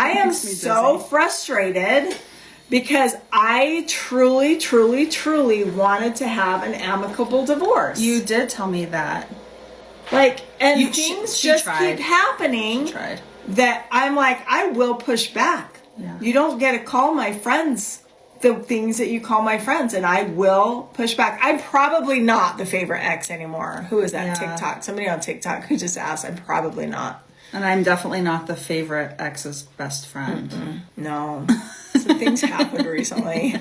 I am so frustrated because I truly, truly, truly wanted to have an amicable divorce. You did tell me that. Like, and things just keep happening that I'm like, I will push back. Yeah. You don't get to call my friends the things that you call my friends, and I will push back. I'm probably not the favorite ex anymore. Who is that? TikTok? Somebody on TikTok who just asked. I'm probably not. And I'm definitely not the favorite ex's best friend. No. Some things happened recently.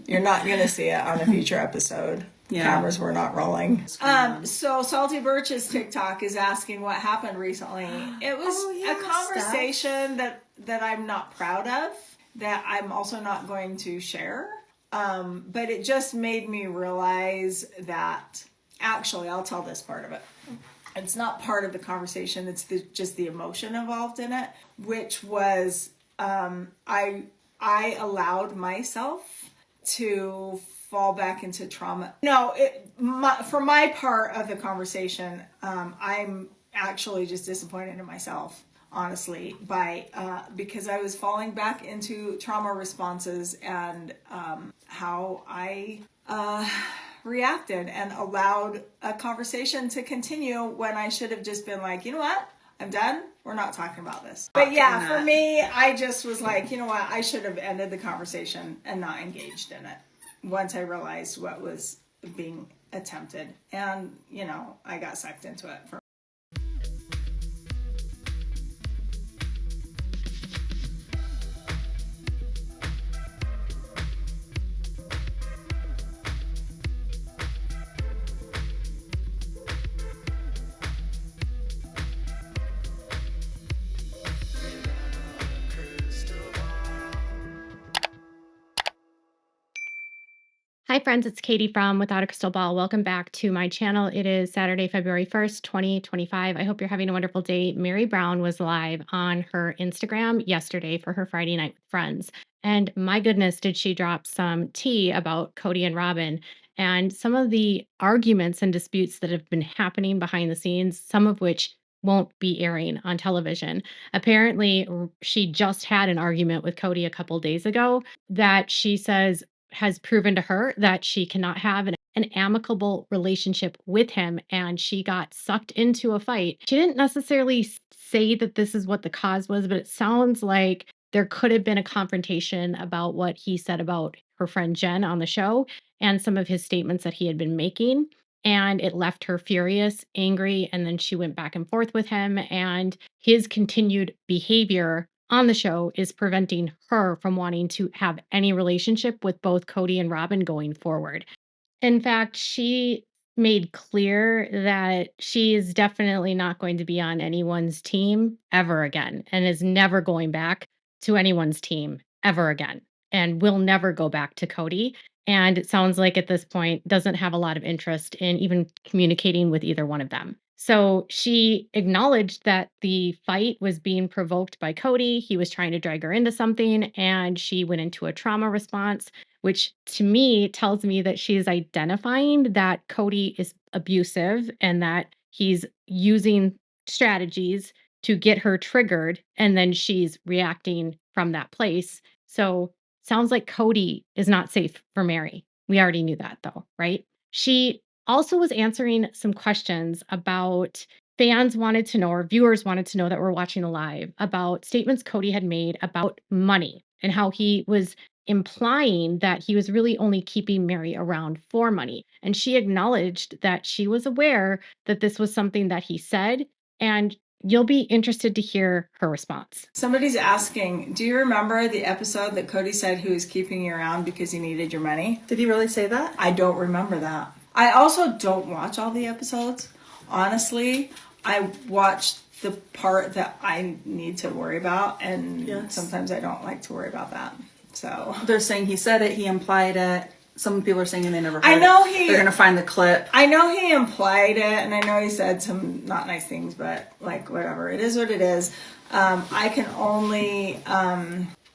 You're not going to see it on a future episode. Yeah. Cameras were not rolling. So Salty Birch's TikTok is asking what happened recently. It was a conversation that I'm not proud of, that I'm also not going to share. But it just made me realize that, actually, I'll tell this part of it. It's not part of the conversation. It's just the emotion involved in it, which was I allowed myself to fall back into trauma. No, for my part of the conversation, I'm actually just disappointed in myself, honestly, because I was falling back into trauma responses and how I reacted and allowed a conversation to continue when I should have just been like, you know what? I'm done. We're not talking about this. But yeah, for me, I just was like, you know what? I should have ended the conversation and not engaged in it once I realized what was being attempted. And, you know, I got sucked into it. Hi friends, it's Katie from Without a Crystal Ball. Welcome back to my channel. It is Saturday, February 1st, 2025. I hope you're having a wonderful day. Meri Brown was live on her Instagram yesterday for her Friday Night with Friends. And my goodness, did she drop some tea about Kody and Robyn and some of the arguments and disputes that have been happening behind the scenes, some of which won't be airing on television. Apparently, she just had an argument with Kody a couple days ago that she says has proven to her that she cannot have an amicable relationship with him, and she got sucked into a fight. She didn't necessarily say that this is what the cause was, but it sounds like there could have been a confrontation about what he said about her friend Jen on the show and some of his statements that he had been making. And it left her furious, angry, and then she went back and forth with him, and his continued behavior on the show is preventing her from wanting to have any relationship with both Kody and Robyn going forward. In fact, she made clear that she is definitely not going to be on anyone's team ever again and is never going back to anyone's team ever again and will never go back to Kody. And it sounds like at this point doesn't have a lot of interest in even communicating with either one of them. So she acknowledged that the fight was being provoked by Kody. He was trying to drag her into something, and she went into a trauma response, which to me tells me that she is identifying that Kody is abusive and that he's using strategies to get her triggered, and then she's reacting from that place. So sounds like Kody is not safe for Meri. We already knew that though, right? She also was answering some questions about fans wanted to know, or viewers wanted to know that were watching live, about statements Kody had made about money and how he was implying that he was really only keeping Meri around for money. And she acknowledged that she was aware that this was something that he said, and you'll be interested to hear her response. Somebody's asking, do you remember the episode that Kody said he was keeping you around because he needed your money? Did he really say that? I don't remember that. I also don't watch all the episodes. Honestly, I watch the part that I need to worry about, and sometimes I don't like to worry about that. So they're saying he said it, he implied it. Some people are saying they never heard I know it. They're going to find the clip. I know he implied it, and I know he said some not nice things, but like whatever. It is what it is. I can only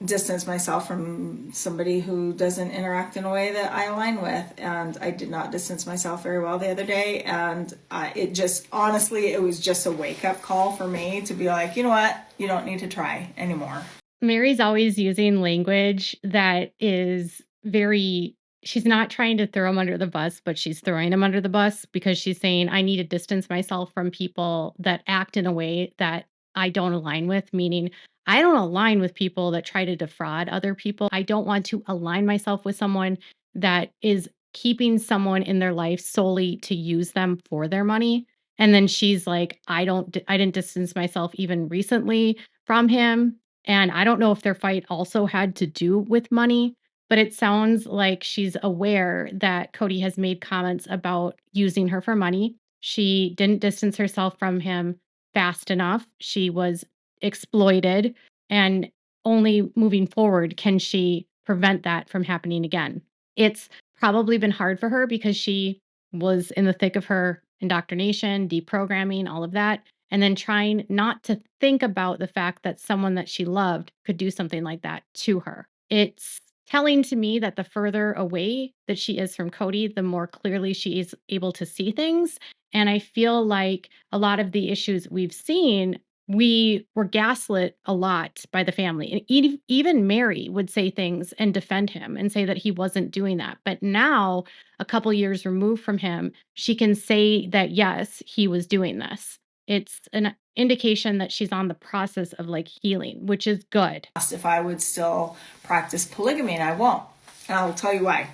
distance myself from somebody who doesn't interact in a way that I align with, and I did not distance myself very well the other day, and it just, honestly, it was just a wake-up call for me to be like, you know what, you don't need to try anymore. Mary's always using language that is very, she's not trying to throw him under the bus, but she's throwing him under the bus because she's saying, I need to distance myself from people that act in a way that I don't align with, meaning I don't align with people that try to defraud other people. I don't want to align myself with someone that is keeping someone in their life solely to use them for their money. And then she's like, I didn't distance myself even recently from him. And I don't know if their fight also had to do with money, but it sounds like she's aware that Kody has made comments about using her for money. She didn't distance herself from him fast enough. She was exploited, and only moving forward can she prevent that from happening again. It's probably been hard for her because she was in the thick of her indoctrination, deprogramming, all of that, and then trying not to think about the fact that someone that she loved could do something like that to her. It's telling to me that the further away that she is from Kody, the more clearly she is able to see things. And I feel like a lot of the issues we've seen, we were gaslit a lot by the family. And even Meri would say things and defend him and say that he wasn't doing that. But now, a couple years removed from him, she can say that, yes, he was doing this. It's an indication that she's on the process of like healing, which is good. If I would still practice polygamy, and I won't. And I'll tell you why.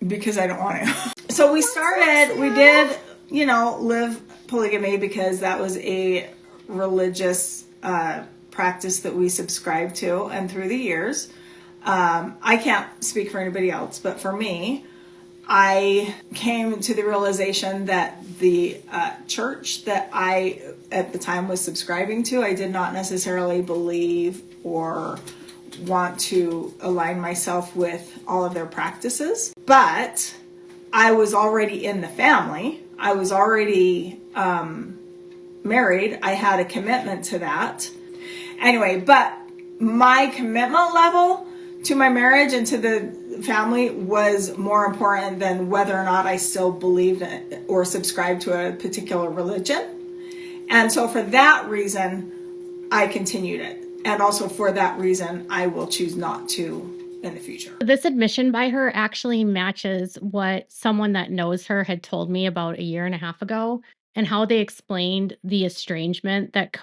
Because I don't want to. So we did, live polygamy because that was a religious practice that we subscribed to. And through the years, I can't speak for anybody else, but for me, I came to the realization that the church that I, at the time, was subscribing to, I did not necessarily believe or want to align myself with all of their practices. But I was already in the family. I was already married. I had a commitment to that. Anyway, but my commitment level to my marriage and to the family was more important than whether or not I still believed or subscribed to a particular religion. And so for that reason, I continued it. And also for that reason, I will choose not to in the future. This admission by her actually matches what someone that knows her had told me about a year and a half ago, and how they explained the estrangement that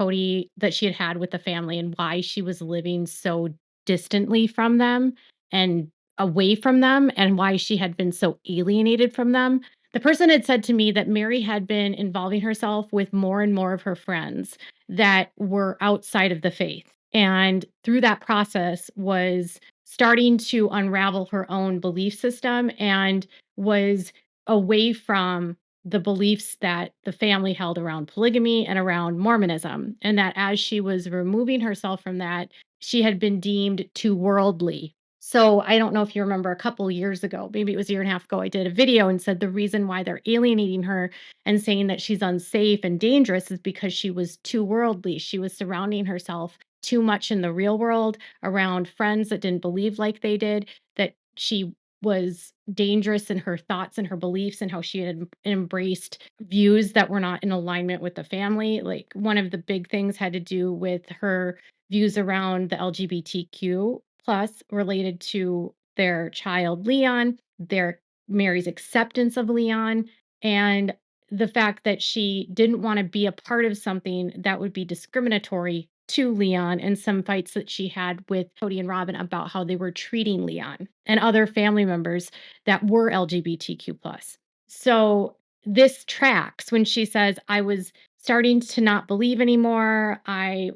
she had had with the family and why she was living so distantly from them and away from them, and why she had been so alienated from them. The person had said to me that Meri had been involving herself with more and more of her friends that were outside of the faith. And through that process was starting to unravel her own belief system and was away from the beliefs that the family held around polygamy and around Mormonism. And that as she was removing herself from that, she had been deemed too worldly. So I don't know if you remember a couple years ago, maybe it was a year and a half ago, I did a video and said the reason why they're alienating her and saying that she's unsafe and dangerous is because she was too worldly. She was surrounding herself too much in the real world around friends that didn't believe like they did, that she was dangerous in her thoughts and her beliefs and how she had embraced views that were not in alignment with the family. Like one of the big things had to do with her views around the LGBTQ plus related to their child Leon, their Meri's acceptance of Leon, and the fact that she didn't want to be a part of something that would be discriminatory to Leon, and some fights that she had with Kody and Robyn about how they were treating Leon and other family members that were LGBTQ plus. So this tracks when she says, I was starting to not believe anymore. I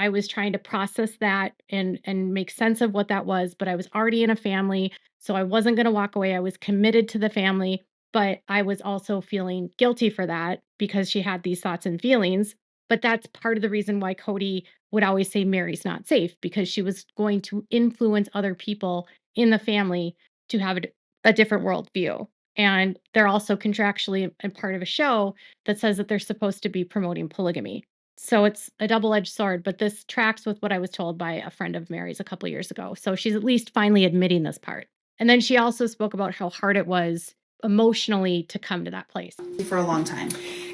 was trying to process that and make sense of what that was, but I was already in a family, so I wasn't going to walk away. I was committed to the family, but I was also feeling guilty for that because she had these thoughts and feelings. But that's part of the reason why Kody would always say Meri's not safe, because she was going to influence other people in the family to have a different worldview. And they're also contractually a part of a show that says that they're supposed to be promoting polygamy. So it's a double-edged sword, but this tracks with what I was told by a friend of Meri's a couple years ago. So she's at least finally admitting this part. And then she also spoke about how hard it was emotionally to come to that place. For a long time.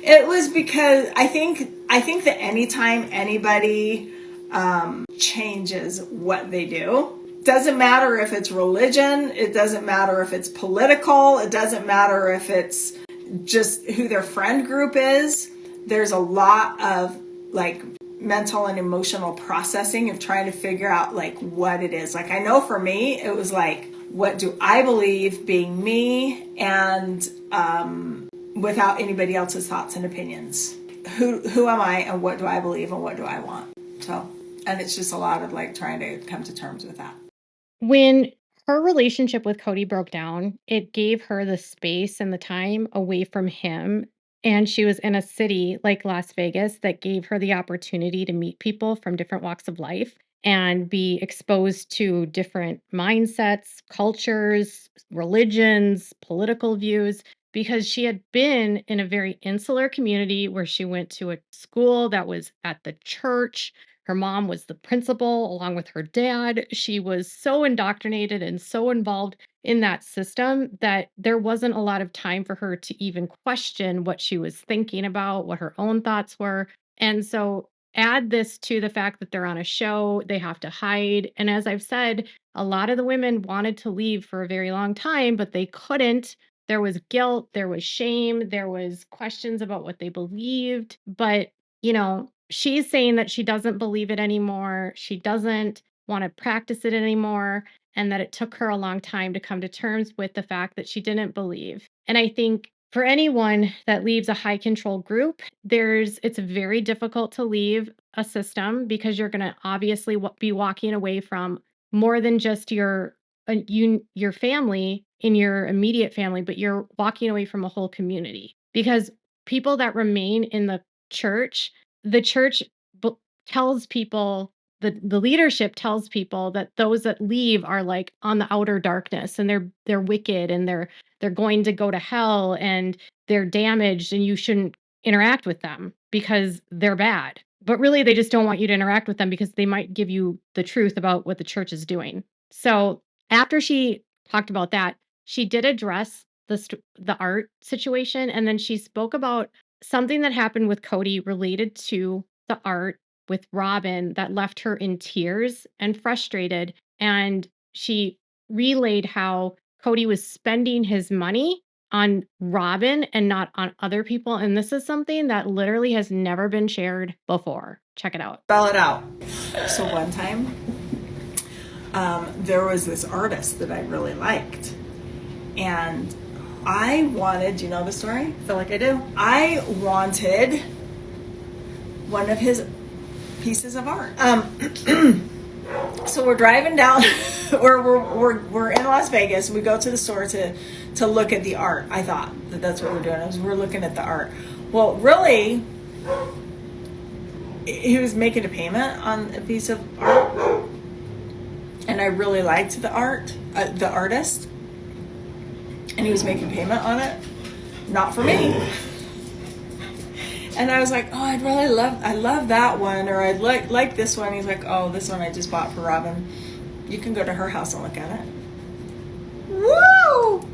It was because I think that anytime anybody changes what they do. Doesn't matter if it's religion, it doesn't matter if it's political, it doesn't matter if it's just who their friend group is. There's a lot of like mental and emotional processing of trying to figure out like what it is. Like I know for me, it was like, what do I believe being me, and without anybody else's thoughts and opinions. Who am I, and what do I believe, and what do I want? So, and it's just a lot of like trying to come to terms with that. When her relationship with Kody broke down, it gave her the space and the time away from him. And she was in a city like Las Vegas that gave her the opportunity to meet people from different walks of life and be exposed to different mindsets, cultures, religions, political views, because she had been in a very insular community where she went to a school that was at the church. Her mom was the principal along with her dad. She was so indoctrinated and so involved in that system that there wasn't a lot of time for her to even question what she was thinking about, what her own thoughts were. And so add this to the fact that they're on a show, they have to hide. And as I've said, a lot of the women wanted to leave for a very long time, but they couldn't. There was guilt, there was shame, there was questions about what they believed. But, she's saying that she doesn't believe it anymore. She doesn't want to practice it anymore, and that it took her a long time to come to terms with the fact that she didn't believe. And I think for anyone that leaves a high control group, it's very difficult to leave a system because you're going to obviously be walking away from more than just your family in your immediate family, but you're walking away from a whole community, because people that remain in the church tells people, the leadership tells people that those that leave are like on the outer darkness, and they're wicked, and they're going to go to hell, and they're damaged, and you shouldn't interact with them because they're bad. But really, they just don't want you to interact with them because they might give you the truth about what the church is doing. So after she talked about that, she did address the art situation, and then she spoke about something that happened with Kody related to the art with Robyn that left her in tears and frustrated. And she relayed how Kody was spending his money on Robyn and not on other people. And this is something that literally has never been shared before. Check it out. Spell it out. So one time, there was this artist that I really liked. And I wanted, do you know the story? I feel like I do. I wanted one of his pieces of art. So we're driving down, we're in Las Vegas. We go to the store to look at the art. I thought that's what we're doing. We're looking at the art. Well, really, he was making a payment on a piece of art, and I really liked the artist, and he was making payment on it, not for me. And I was like, oh, I love that one, or I'd like this one. He's like, oh, this one I just bought for Robyn. You can go to her house and look at it. Woo!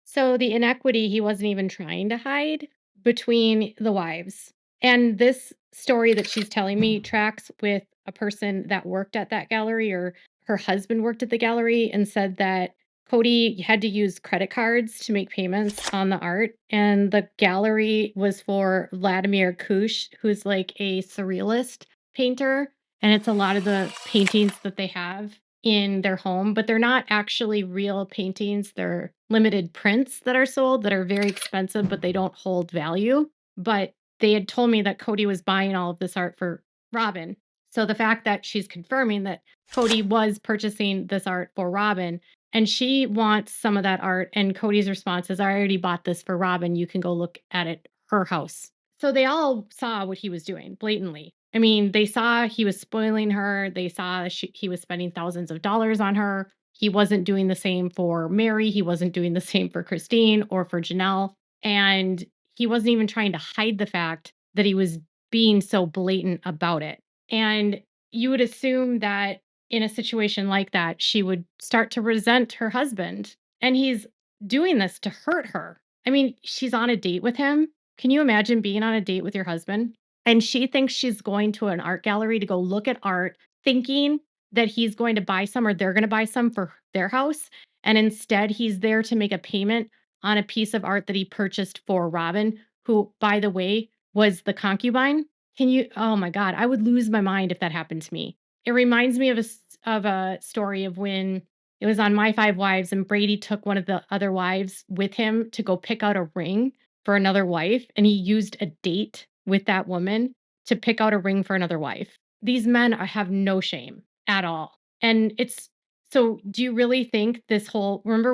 So the inequity he wasn't even trying to hide between the wives. And this story that she's telling me tracks with a person that worked at that gallery, or her husband worked at the gallery, and said that Kody had to use credit cards to make payments on the art. And the gallery was for Vladimir Kush, who's like a surrealist painter. And it's a lot of the paintings that they have in their home, but they're not actually real paintings. They're limited prints that are sold that are very expensive, but they don't hold value. But they had told me that Kody was buying all of this art for Robyn. So the fact that she's confirming that Kody was purchasing this art for Robyn, and she wants some of that art, and Kody's response is, I already bought this for Robyn. You can go look at it, her house. So they all saw what he was doing blatantly. I mean, they saw he was spoiling her. They saw he was spending thousands of dollars on her. He wasn't doing the same for Meri. He wasn't doing the same for Christine or for Janelle. And he wasn't even trying to hide the fact that he was being so blatant about it. And you would assume that in a situation like that, she would start to resent her husband. And he's doing this to hurt her. I mean, she's on a date with him. Can you imagine being on a date with your husband? And she thinks she's going to an art gallery to go look at art, thinking that he's going to buy some or they're going to buy some for their house. And instead, he's there to make a payment on a piece of art that he purchased for Robyn, who, by the way, was the concubine. Can you? Oh my God, I would lose my mind if that happened to me. It reminds me of a story of when it was on My Five Wives and Brady took one of the other wives with him to go pick out a ring for another wife, and he used a date with that woman to pick out a ring for another wife. These men have no shame at all. And it's so do you really think this whole remember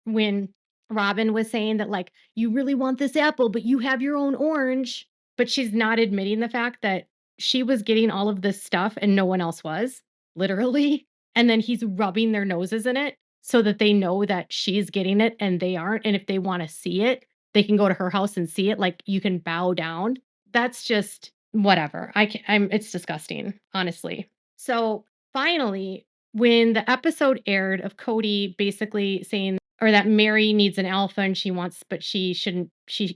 when Robyn was saying that like you really want this apple but you have your own orange, but she's not admitting the fact that she was getting all of this stuff and no one else was, literally. And then he's rubbing their noses in it so that they know that she's getting it and they aren't. And if they want to see it, they can go to her house and see it. Like you can bow down. That's just whatever. It's disgusting, honestly. So finally, when the episode aired of Kody basically saying or that Meri needs an alpha and she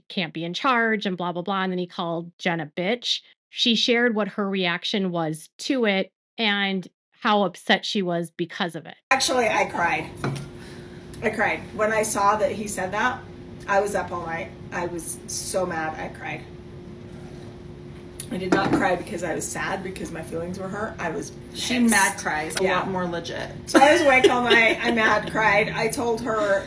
can't be in charge and blah blah blah, and then he called Jen a bitch. She shared what her reaction was to it and how upset she was because of it. Actually, I cried. When I saw that he said that. I was up all night. I was so mad I cried. I did not cry because I was sad because my feelings were hurt. I was pissed. She mad cries a lot more legit. So I was awake all night. I mad cried. I told her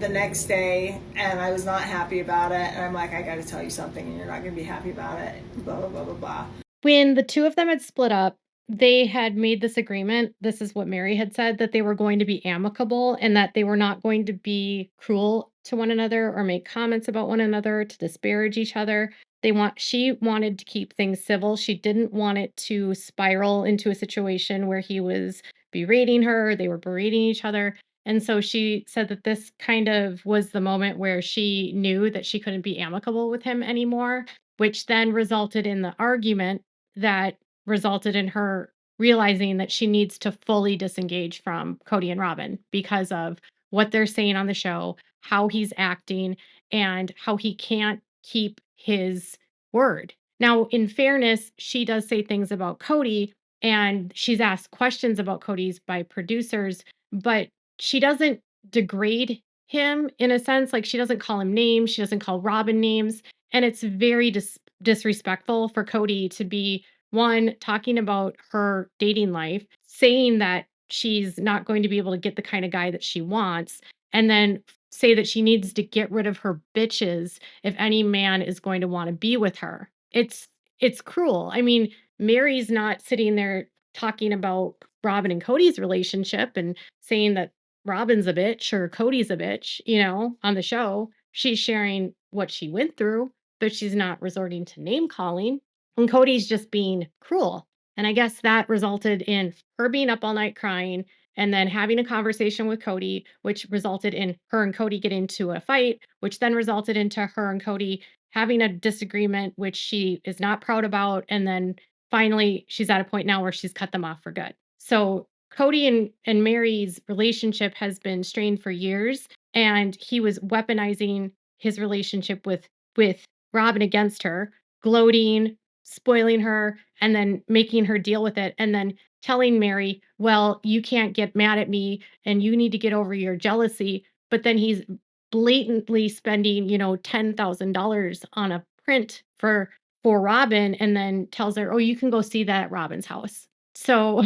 the next day and I was not happy about it. And I'm like, I got to tell you something and you're not going to be happy about it. Blah, blah, blah, blah, blah. When the two of them had split up, they had made this agreement. This is what Meri had said, that they were going to be amicable and that they were not going to be cruel to one another or make comments about one another to disparage each other. She wanted to keep things civil. She didn't want it to spiral into a situation where he was berating her, they were berating each other. And so she said that this kind of was the moment where she knew that she couldn't be amicable with him anymore, which then resulted in the argument that resulted in her realizing that she needs to fully disengage from Kody and Robyn because of what they're saying on the show, how he's acting, and how he can't keep his word. Now, in fairness, she does say things about Kody and she's asked questions about Kody's by producers, but she doesn't degrade him in a sense. Like she doesn't call him names, she doesn't call Robyn names. And it's very disrespectful for Kody to be one talking about her dating life, saying that she's not going to be able to get the kind of guy that she wants, and then say that she needs to get rid of her bitches if any man is going to want to be with her. It's cruel. I mean, Meri's not sitting there talking about Robyn and Kody's relationship and saying that Robyn's a bitch or Kody's a bitch, on the show. She's sharing what she went through, but she's not resorting to name calling. And Kody's just being cruel. And I guess that resulted in her being up all night crying and then having a conversation with Kody, which resulted in her and Kody getting into a fight, which then resulted into her and Kody having a disagreement, which she is not proud about. And then finally, she's at a point now where she's cut them off for good. So Kody and Meri's relationship has been strained for years, and he was weaponizing his relationship with Robyn against her, gloating, spoiling her, and then making her deal with it, and then telling Meri, well, you can't get mad at me and you need to get over your jealousy. But then he's blatantly spending, $10,000 on a print for Robyn and then tells her, oh, you can go see that at Robyn's house. So,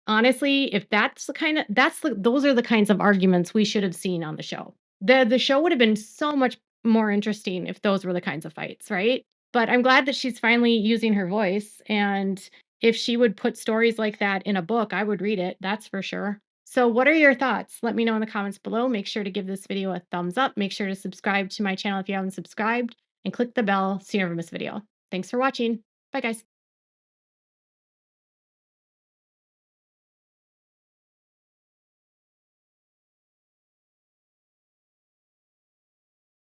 honestly, if those are the kinds of arguments we should have seen on the show. The show would have been so much more interesting if those were the kinds of fights, right? But I'm glad that she's finally using her voice. And if she would put stories like that in a book, I would read it. That's for sure. So what are your thoughts? Let me know in the comments below. Make sure to give this video a thumbs up. Make sure to subscribe to my channel if you haven't subscribed and click the bell so you never miss a video. Thanks for watching. Bye guys.